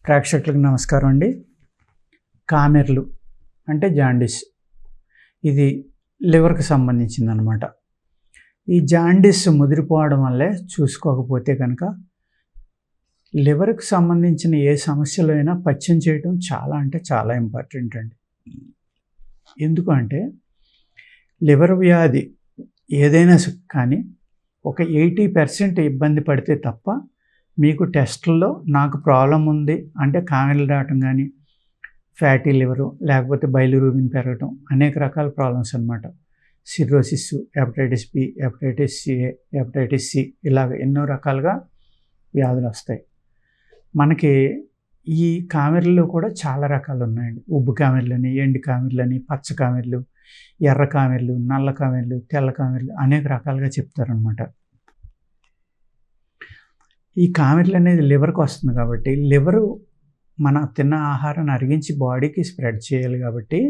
ప్రేక్షకులకు నమస్కారం అండి. కామెర్లు అంటే జాండీస్, ఇది లివర్కి సంబంధించిందనమాట. ఈ జాండీస్ ముదిరిపోవడం వల్లే చూసుకోకపోతే కనుక లివర్కి సంబంధించిన ఏ సమస్యలు అయినా పథ్యం చేయడం చాలా అంటే చాలా ఇంపార్టెంట్ అండి. ఎందుకంటే లివర్ వ్యాధి ఏదైనా కానీ ఒక 80% ఇబ్బంది పడితే తప్ప మీకు టెస్టుల్లో నాకు ప్రాబ్లం ఉంది అంటే కామెర్లు రావటం కానీ, ఫ్యాటీ లివరు, లేకపోతే బైలిరూబిన్ పెరగటం, అనేక రకాల ప్రాబ్లమ్స్ అనమాట. Cirrhosis, hepatitis B, hepatitis A, hepatitis C, ఇలాగ ఎన్నో రకాలుగా వ్యాధులు వస్తాయి. మనకి ఈ కామెర్లలో కూడా చాలా రకాలు ఉన్నాయండి. ఉబ్బు కామెర్లని, ఎండు కామెర్లని, పచ్చ కామెర్లు, ఎర్ర కామెర్లు, నల్ల కామెర్లు, తెల్ల కామెర్లు, అనేక రకాలుగా చెప్తారనమాట. ఈ కామెర్లు అనేది లివర్కి వస్తుంది కాబట్టి లివరు మన తిన్న ఆహారాన్ని అరిగించి బాడీకి స్ప్రెడ్ చేయాలి కాబట్టి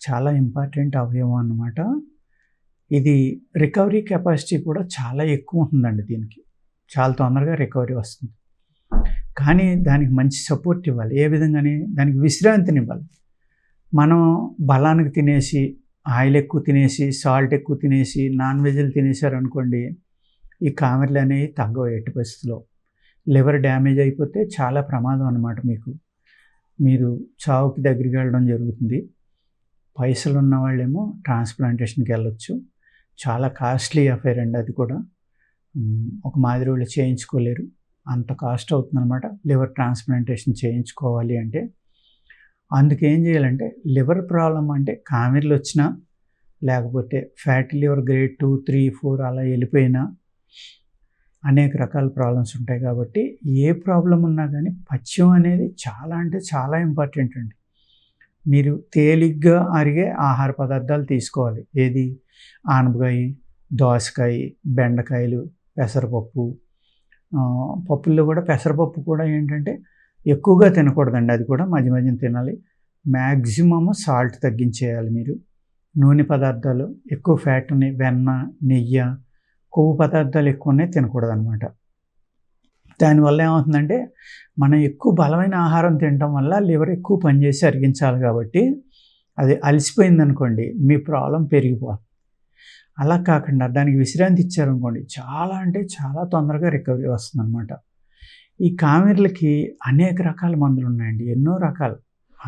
చాలా ఇంపార్టెంట్ అవయవం అన్నమాట. ఇది రికవరీ కెపాసిటీ కూడా చాలా ఎక్కువ ఉంటుందండి. దీనికి చాలా తొందరగా రికవరీ వస్తుంది. కానీ దానికి మంచి సపోర్ట్ ఇవ్వాలి. ఏ విధంగానే దానికి విశ్రాంతినివ్వాలి. మనం బలానికి తినేసి, ఆయిల్ ఎక్కువ తినేసి, సాల్ట్ ఎక్కువ తినేసి, నాన్ వెజ్లు తినేసారనుకోండి, ఈ కామెర్లు అనేవి తగ్గవు ఎట్టి పరిస్థితిలో. లివర్ డ్యామేజ్ అయిపోతే చాలా ప్రమాదం అన్నమాట. మీరు చావుకి దగ్గరికి వెళ్ళడం జరుగుతుంది. పైసలు ఉన్న వాళ్ళేమో ట్రాన్స్ప్లాంటేషన్కి వెళ్ళొచ్చు. చాలా కాస్ట్లీ అఫైర్ అండి అది కూడా. ఒక మాదిరి వాళ్ళు చేయించుకోలేరు, అంత కాస్ట్ అవుతుందన్నమాట లివర్ ట్రాన్స్ప్లాంటేషన్ చేయించుకోవాలి అంటే. అందుకేం చేయాలంటే లివర్ ప్రాబ్లం అంటే కామెర్లు వచ్చినా, లేకపోతే ఫ్యాటీ లివర్ గ్రేడ్ 2, 3, 4 అలా వెళ్ళిపోయినా అనేక రకాల ప్రాబ్లమ్స్ ఉంటాయి. కాబట్టి ఏ ప్రాబ్లం ఉన్నా కానీ పథ్యం అనేది చాలా అంటే చాలా ఇంపార్టెంట్ అండి. మీరు తేలిగ్గా అరిగే ఆహార పదార్థాలు తీసుకోవాలి. ఏది? ఆనపకాయ, దోసకాయ, బెండకాయలు, పెసరపప్పు. పప్పుల్లో కూడా పెసరపప్పు కూడా ఏంటంటే ఎక్కువగా తినకూడదండి. అది కూడా మధ్య మధ్యన తినాలి. మ్యాక్సిమమ్ సాల్ట్ తగ్గించేయాలి మీరు. నూనె పదార్థాలు ఎక్కువ ఫ్యాట్ ఉన్నాయి, వెన్న, నెయ్యి, కొవ్వు పదార్థాలు ఎక్కువ ఉన్నాయి, తినకూడదు అనమాట. దానివల్ల ఏమవుతుందంటే మనం ఎక్కువ బలమైన ఆహారం తినడం వల్ల లివర్ ఎక్కువ పనిచేసి అరిగించాలి కాబట్టి అది అలసిపోయిందనుకోండి మీ ప్రాబ్లం పెరిగిపోతుంది. అలా కాకుండా దానికి విశ్రాంతి ఇచ్చారనుకోండి చాలా అంటే చాలా తొందరగా రికవరీ వస్తుందన్నమాట. ఈ కామెర్లకి అనేక రకాల మందులు ఉన్నాయండి, ఎన్నో రకాలు.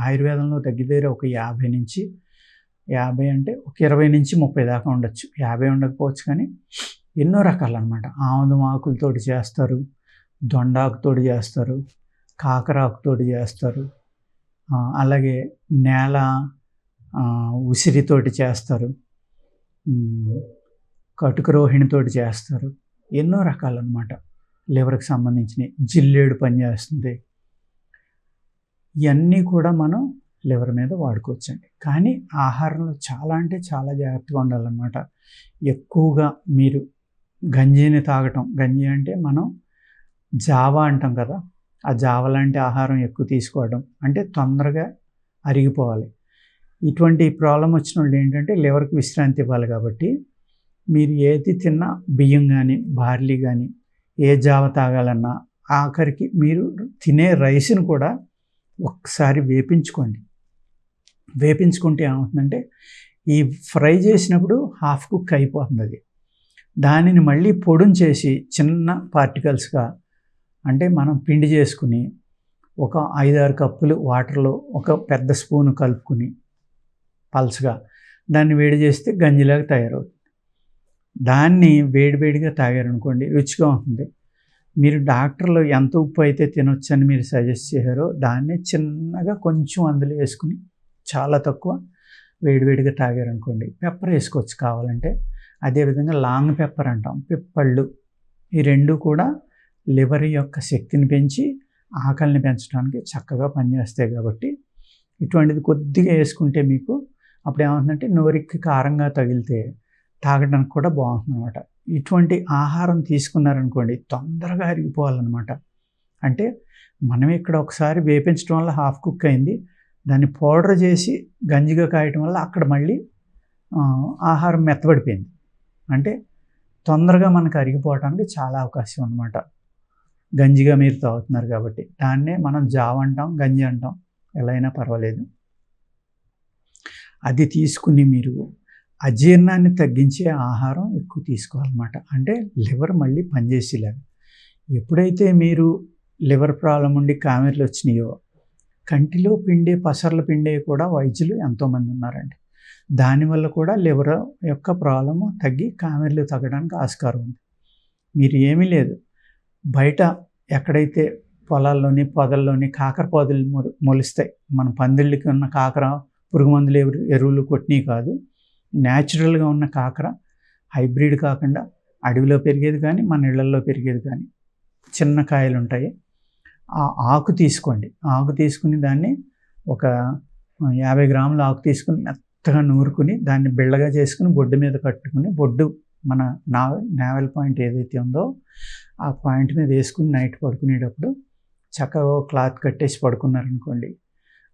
ఆయుర్వేదంలో దగ్గర ఒక 50 అంటే ఒక 20 నుంచి 30 దాకా ఉండొచ్చు. 50 ఉండకపోవచ్చు, కానీ ఎన్నో రకాలు అనమాట. ఆముదం ఆకులతోటి చేస్తారు, దొండాకుతోటి చేస్తారు, కాకరాకుతోటి చేస్తారు, అలాగే నేల ఉసిరితోటి చేస్తారు, కటుక రోహిణితోటి చేస్తారు. ఎన్నో రకాలు అనమాట లివర్కి సంబంధించినవి. జిల్లేడు పని చేస్తుంది. ఇవన్నీ కూడా మనం లివర్ మీద వాడుకోవచ్చండి. కానీ ఆహారంలో చాలా అంటే చాలా జాగ్రత్తగా ఉండాలన్నమాట. ఎక్కువగా మీరు గంజిని తాగటం, గంజి అంటే మనం జావా అంటాం కదా, ఆ జావా లాంటి ఆహారం ఎక్కువ తీసుకోవడం అంటే తొందరగా అరిగిపోవాలి. ఇటువంటి ప్రాబ్లం వచ్చిన వాళ్ళు ఏంటంటే లివర్కి విశ్రాంతి ఇవ్వాలి. కాబట్టి మీరు ఏది తిన్నా, బియ్యం కానీ, బార్లీ కానీ, ఏ జావ తాగాలన్నా ఆఖరికి మీరు తినే రైస్ని కూడా ఒకసారి వేపించుకోండి. వేపించుకుంటే ఏమవుతుందంటే ఈ ఫ్రై చేసినప్పుడు హాఫ్ కుక్ అయిపోతుంది. అది దానిని మళ్ళీ పొడిని చేసి చిన్న పార్టికల్స్గా, అంటే మనం పిండి చేసుకుని ఒక 5-6 కప్పులు వాటర్లో ఒక పెద్ద స్పూను కలుపుకుని పల్చగా దాన్ని వేడి చేస్తే గంజిలాగా తయారవుతుంది. దాన్ని వేడివేడిగా తాగారనుకోండి రుచిగా ఉంటుంది. మీరు డాక్టర్లు ఎంత ఉప్పు అయితే తినొచ్చు అని మీరు సజెస్ట్ చేశారో దాన్ని చిన్నగా కొంచెం అందులో వేసుకుని చాలా తక్కువ వేడివేడిగా తాగారనుకోండి. పెప్పర్ వేసుకోవచ్చు కావాలంటే. అదేవిధంగా లాంగ్ పెప్పర్ అంటాం, పిప్పళ్ళు, ఈ రెండు కూడా లివర్ యొక్క శక్తిని పెంచి ఆకలిని పెంచడానికి చక్కగా పనిచేస్తాయి. కాబట్టి ఇటువంటిది కొద్దిగా వేసుకుంటే మీకు అప్పుడు ఏమవుతుందంటే నోరికి కారంగా తగిలితే తాగడానికి కూడా బాగుంటుంది అనమాట. ఇటువంటి ఆహారం తీసుకున్నారనుకోండి తొందరగా అరిగిపోవాలన్నమాట. అంటే మనం ఇక్కడ ఒకసారి వేపించడం వల్ల హాఫ్ కుక్ అయింది, దాన్ని పౌడర్ చేసి గంజిగా కాయటం వల్ల అక్కడ మళ్ళీ ఆహారం మెత్తబడిపోయింది. అంటే తొందరగా మనకు అరిగిపోవడానికి చాలా అవకాశం అన్నమాట. గంజిగా మీరు తాగుతున్నారు కాబట్టి. దాన్నే మనం జావ అంటాం, గంజి అంటాం, ఎలా అయినా పర్వాలేదు. అది తీసుకుని మీరు అజీర్ణాన్ని తగ్గించే ఆహారం ఎక్కువ తీసుకోవాలన్నమాట. అంటే లివర్ మళ్ళీ పనిచేసేలాగా. ఎప్పుడైతే మీరు లివర్ ప్రాబ్లం ఉండి కామెర్లు వచ్చినాయో, కంటిలో పిండే పసర్లు పిండే కూడా వైద్యులు ఎంతోమంది ఉన్నారండి. దానివల్ల కూడా లివర్ యొక్క ప్రాబ్లము తగ్గి కామెర్లు తగ్గడానికి ఆస్కారం ఉంది. మీరు ఏమీ లేదు, బయట ఎక్కడైతే పొలాల్లోని పొదల్లోని కాకర పొదలు మొలుస్తాయి. మన పందిళ్ళకి ఉన్న కాకర పురుగు మందులు ఎరువులు కొట్టినవి కాదు, న్యాచురల్గా ఉన్న కాకర, హైబ్రిడ్ కాకుండా అడవిలో పెరిగేది కానీ మన ఇళ్లల్లో పెరిగేది కానీ చిన్న కాయలు ఉంటాయి. ఆ ఆకు తీసుకోండి. ఆకు తీసుకుని దాన్ని ఒక 50 గ్రాముల ఆకు తీసుకుని మెత్తగా నూరుకుని దాన్ని బిళ్ళగా చేసుకుని బొడ్డు మీద కట్టుకుని, బొడ్డు మన నావెల్ పాయింట్ ఏదైతే ఉందో ఆ పాయింట్ మీద వేసుకుని నైట్ పడుకునేటప్పుడు చక్కగా క్లాత్ కట్టేసి పడుకున్నారనుకోండి,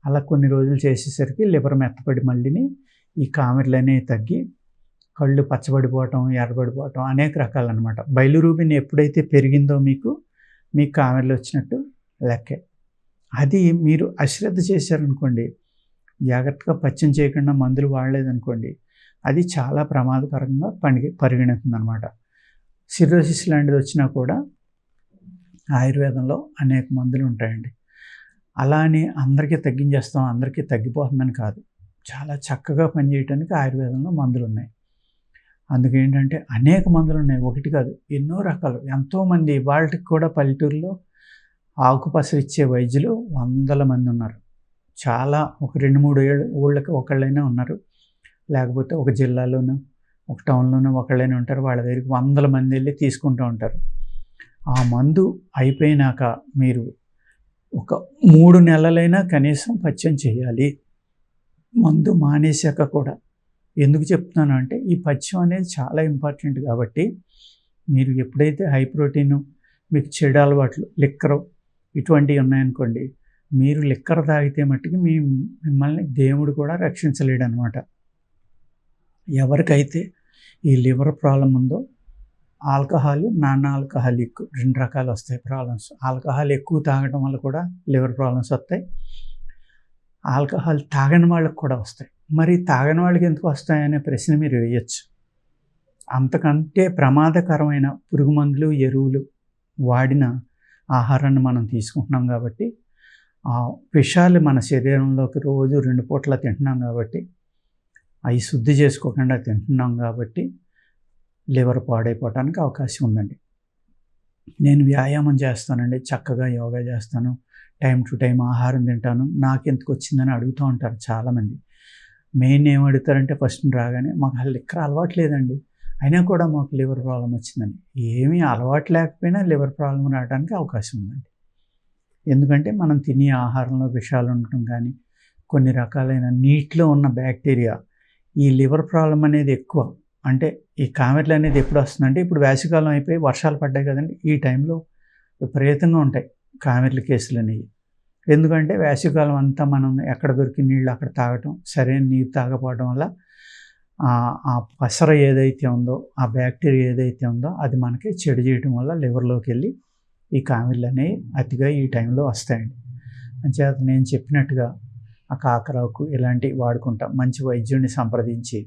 అలా కొన్ని రోజులు చేసేసరికి లివర్ మెత్తపడి మళ్ళీని ఈ కామెర్లు అనేవి తగ్గి కళ్ళు పచ్చబడిపోవటం, ఎర్రబడిపోవటం అనేక రకాలన్నమాట. బైలిరూబిన్ ఎప్పుడైతే పెరిగిందో మీకు కామెర్లు వచ్చినట్టు లెక్కే. అది మీరు అశ్రద్ధ చేశారనుకోండి, జాగ్రత్తగా పచ్చం చేయకుండా మందులు వాడలేదనుకోండి, అది చాలా ప్రమాదకరంగా పరిగణిస్తుంది అనమాట. సిర్రోసిస్ లాంటిది వచ్చినా కూడా ఆయుర్వేదంలో అనేక మందులు ఉంటాయండి. అలా అని అందరికీ తగ్గించేస్తాం, అందరికీ తగ్గిపోతుందని కాదు. చాలా చక్కగా పనిచేయడానికి ఆయుర్వేదంలో మందులు ఉన్నాయి. అందుకేంటంటే అనేక మందులు ఉన్నాయి, ఒకటి కాదు, ఎన్నో రకాలు. ఎంతోమంది వాళ్ళకి కూడా పల్లెటూరులో ఆకుపసరు ఇచ్చే వైద్యులు 100 మంది ఉన్నారు. చాలా ఒక 2-3 ఊళ్ళకి ఒకళ్ళైనా ఉన్నారు, లేకపోతే ఒక జిల్లాలోనూ ఒక టౌన్లోనూ ఒకళ్ళైనా ఉంటారు. వాళ్ళ దగ్గరికి 100 మంది వెళ్ళి తీసుకుంటూ ఉంటారు. ఆ మందు అయిపోయినాక మీరు ఒక 3 నెలలైనా కనీసం పథ్యం చేయాలి, మందు మానేశాక కూడా. ఎందుకు చెప్తున్నాను అంటే ఈ పథ్యం అనేది చాలా ఇంపార్టెంట్. కాబట్టి మీరు ఎప్పుడైతే హై ప్రోటీను, మీకు చెడు అలవాట్లు, లిక్కరు ఇటువంటివి ఉన్నాయనుకోండి, మీరు లిక్కర్ తాగితే మట్టుకు మిమ్మల్ని దేవుడు కూడా రక్షించలేడు అనమాట. ఎవరికైతే ఈ లివర్ ప్రాబ్లం ఉందో, ఆల్కహాల్, నాన్ ఆల్కహాలిక్ 2 రకాలు వస్తాయి ప్రాబ్లమ్స్. ఆల్కహాల్ ఎక్కువ తాగడం వల్ల కూడా లివర్ ప్రాబ్లమ్స్ వస్తాయి. ఆల్కహాల్ తాగని వాళ్ళకి కూడా వస్తాయి. మరి తాగని వాళ్ళకి ఎందుకు వస్తాయనే ప్రశ్న మీరు వేయచ్చు. అంతకంటే ప్రమాదకరమైన పురుగు మందులు, ఎరువులు వాడిన ఆహారాన్ని మనం తీసుకుంటున్నాం కాబట్టి, ఆ విషాలు మన శరీరంలోకి రోజు 2 పూట్ల తింటున్నాం కాబట్టి, అవి శుద్ధి చేసుకోకుండా తింటున్నాం కాబట్టి లివర్ పాడైపోవడానికి అవకాశం ఉందండి. నేను వ్యాయామం చేస్తానండి, చక్కగా యోగా చేస్తాను, టైం టు టైం ఆహారం తింటాను, నాకెందుకు వచ్చిందని అడుగుతూ ఉంటారు చాలామంది. మెయిన్ ఏం అడుగుతారంటే ఫస్ట్ రాగానే మాకు లిక్కర్ అలవాటు లేదండి, అయినా కూడా మాకు లివర్ ప్రాబ్లం వచ్చిందని. ఏమీ అలవాటు లేకపోయినా లివర్ ప్రాబ్లం రావడానికి అవకాశం ఉందండి. ఎందుకంటే మనం తినే ఆహారంలో విషాలు ఉండటం కానీ, కొన్ని రకాలైన నీటిలో ఉన్న బ్యాక్టీరియా, ఈ లివర్ ప్రాబ్లం అనేది ఎక్కువ. అంటే ఈ కామెర్లు అనేది ఎప్పుడు వస్తుందంటే, ఇప్పుడు వేసవికాలం అయిపోయి వర్షాలు పడ్డాయి కదండి, ఈ టైంలో విపరీతంగా ఉంటాయి కామెర్ల కేసులు అనేవి. ఎందుకంటే వేసవికాలం అంతా మనం ఎక్కడ దొరికిన నీళ్ళు అక్కడ తాగటం, సరైన నీరు తాగకపోవడం వల్ల ఆ పసర ఏదైతే ఉందో, ఆ బ్యాక్టీరియా ఏదైతే ఉందో అది మనకి చెడు చేయడం వల్ల లివర్లోకి వెళ్ళి ఈ కామెర్లు అనేవి అతిగా ఈ టైంలో వస్తాయండి. అంచేత నేను చెప్పినట్టుగా ఆ కాకరాకు ఇలాంటివి వాడుకుంటాం. మంచి వైద్యుడిని సంప్రదించి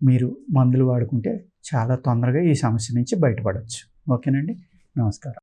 మీరు మందులు వాడుకుంటే చాలా తొందరగా ఈ సమస్య నుంచి బయటపడవచ్చు. ఓకేనండి, నమస్కారం.